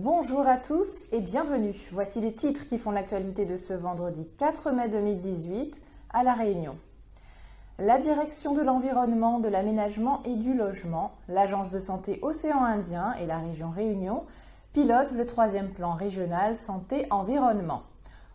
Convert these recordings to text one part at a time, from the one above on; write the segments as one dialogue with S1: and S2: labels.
S1: Bonjour à tous et bienvenue. Voici les titres qui font l'actualité de ce vendredi 4 mai 2018 à La Réunion. La direction de l'environnement, de l'aménagement et du logement, l'agence de santé Océan Indien et la région Réunion pilotent le 3e plan régional santé-environnement.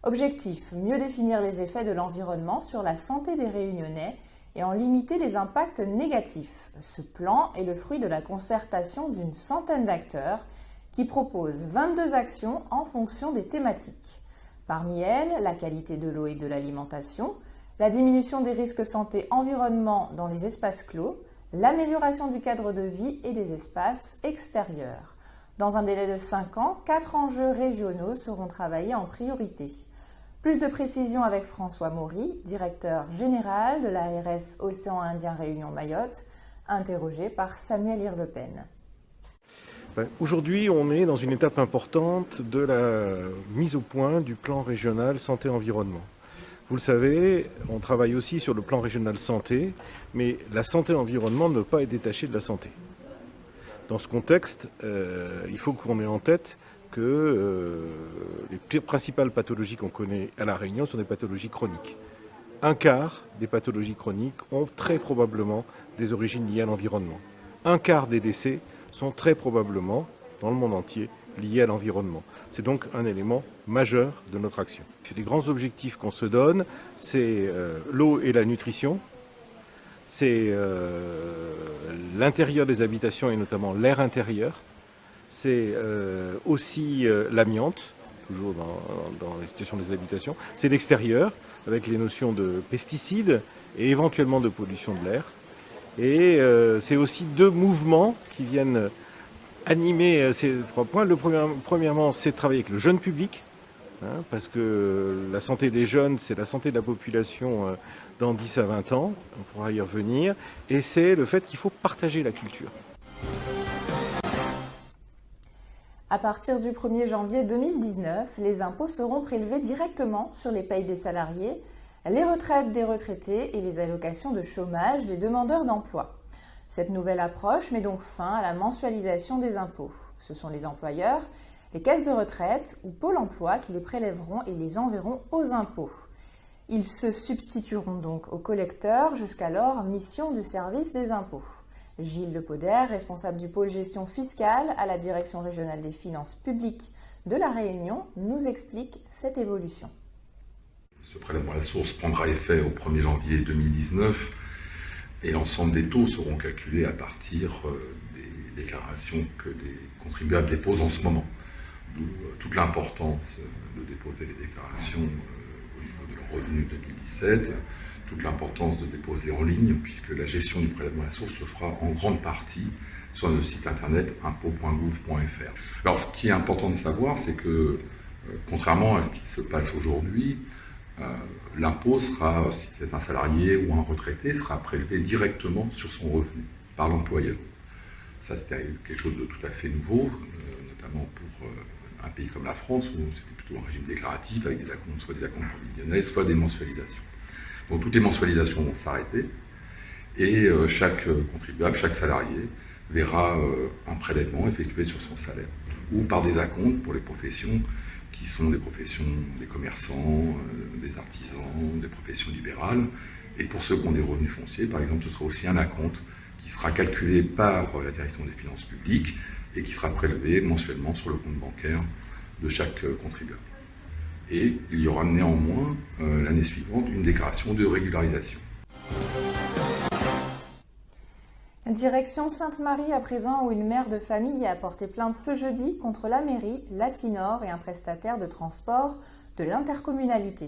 S1: Objectif, mieux définir les effets de l'environnement sur la santé des Réunionnais et en limiter les impacts négatifs. Ce plan est le fruit de la concertation d'une centaine d'acteurs qui proposent 22 actions en fonction des thématiques. Parmi elles, la qualité de l'eau et de l'alimentation, la diminution des risques santé-environnement dans les espaces clos, l'amélioration du cadre de vie et des espaces extérieurs. Dans un délai de 5 ans, 4 enjeux régionaux seront travaillés en priorité. Plus de précisions avec François Maury, directeur général de l'ARS Océan Indien Réunion Mayotte, interrogé par Samuel Irlepen.
S2: Aujourd'hui, on est dans une étape importante de la mise au point du plan régional santé-environnement. Vous le savez, on travaille aussi sur le plan régional santé, mais la santé-environnement ne peut pas être détachée de la santé. Dans ce contexte, il faut qu'on ait en tête que les principales pathologies qu'on connaît à La Réunion sont des pathologies chroniques. Un quart des pathologies chroniques ont très probablement des origines liées à l'environnement. Un quart des décès sont très probablement, dans le monde entier, liés à l'environnement. C'est donc un élément majeur de notre action. Les grands objectifs qu'on se donne, c'est l'eau et la nutrition, c'est l'intérieur des habitations et notamment l'air intérieur, c'est aussi l'amiante, toujours dans la situation des habitations, c'est l'extérieur, avec les notions de pesticides et éventuellement de pollution de l'air. Et c'est aussi 2 mouvements qui viennent animer ces 3 points. Premièrement, c'est de travailler avec le jeune public, parce que la santé des jeunes, c'est la santé de la population dans 10 à 20 ans, on pourra y revenir, et c'est le fait qu'il faut partager la culture.
S1: À partir du 1er janvier 2019, les impôts seront prélevés directement sur les payes des salariés, les retraites des retraités et les allocations de chômage des demandeurs d'emploi. Cette nouvelle approche met donc fin à la mensualisation des impôts. Ce sont les employeurs, les caisses de retraite ou Pôle emploi qui les prélèveront et les enverront aux impôts. Ils se substitueront donc aux collecteurs, jusqu'alors mission du service des impôts. Gilles Lepauder, responsable du pôle gestion fiscale à la Direction régionale des finances publiques de La Réunion, nous explique cette évolution.
S3: Ce prélèvement à la source prendra effet au 1er janvier 2019 et l'ensemble des taux seront calculés à partir des déclarations que les contribuables déposent en ce moment. D'où toute l'importance de déposer les déclarations au niveau de leurs revenus 2017, toute l'importance de déposer en ligne puisque la gestion du prélèvement à la source se fera en grande partie sur le site internet impôts.gouv.fr. Alors ce qui est important de savoir, c'est que contrairement à ce qui se passe aujourd'hui, l'impôt sera, si c'est un salarié ou un retraité, sera prélevé directement sur son revenu par l'employeur. Ça, c'était quelque chose de tout à fait nouveau, notamment pour un pays comme la France, où c'était plutôt un régime déclaratif avec des acomptes, soit des acomptes provisionnels, soit des mensualisations. Donc toutes les mensualisations vont s'arrêter et chaque contribuable, chaque salarié verra un prélèvement effectué sur son salaire ou par des acomptes pour les professions qui sont des professions des commerçants, des artisans, des professions libérales. Et pour ceux qui ont des revenus fonciers, par exemple, ce sera aussi un acompte qui sera calculé par la direction des finances publiques et qui sera prélevé mensuellement sur le compte bancaire de chaque contribuable. Et il y aura néanmoins, l'année suivante, une déclaration de régularisation.
S1: Direction Sainte-Marie à présent, où une mère de famille a porté plainte ce jeudi contre la mairie, la CINOR et un prestataire de transport de l'intercommunalité.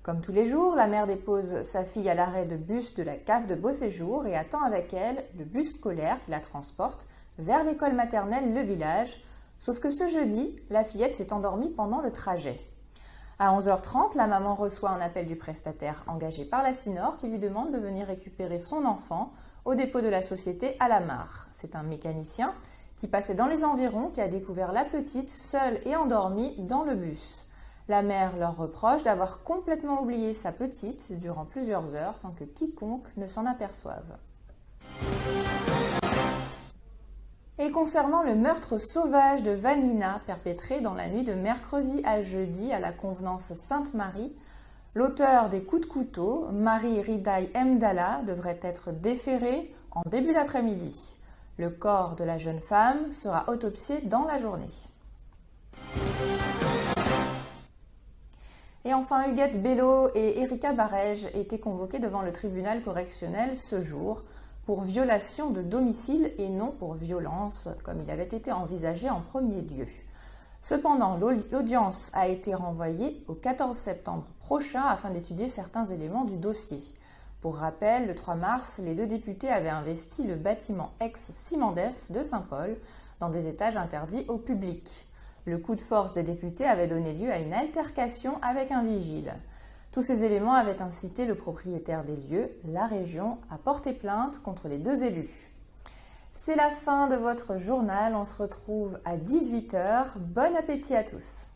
S1: Comme tous les jours, la mère dépose sa fille à l'arrêt de bus de la CAF de Beauséjour et attend avec elle le bus scolaire qui la transporte vers l'école maternelle Le Village, sauf que ce jeudi, la fillette s'est endormie pendant le trajet. À 11h30, la maman reçoit un appel du prestataire engagé par la CINOR qui lui demande de venir récupérer son enfant au dépôt de la société à la Mare. C'est un mécanicien qui passait dans les environs qui a découvert la petite seule et endormie dans le bus. La mère leur reproche d'avoir complètement oublié sa petite durant plusieurs heures sans que quiconque ne s'en aperçoive. Et concernant le meurtre sauvage de Vanina perpétré dans la nuit de mercredi à jeudi à la convenance Sainte-Marie, l'auteur des coups de couteau, Marie Ridaï Mdala, devrait être déféré en début d'après-midi. Le corps de la jeune femme sera autopsié dans la journée. Et enfin, Huguette Bello et Erika Barège étaient convoqués devant le tribunal correctionnel ce jour pour violation de domicile et non pour violence, comme il avait été envisagé en premier lieu. Cependant, l'audience a été renvoyée au 14 septembre prochain afin d'étudier certains éléments du dossier. Pour rappel, le 3 mars, les deux députés avaient investi le bâtiment ex-Simandef de Saint-Paul dans des étages interdits au public. Le coup de force des députés avait donné lieu à une altercation avec un vigile. Tous ces éléments avaient incité le propriétaire des lieux, la région, à porter plainte contre les deux élus. C'est la fin de votre journal, on se retrouve à 18 h. Bon appétit à tous!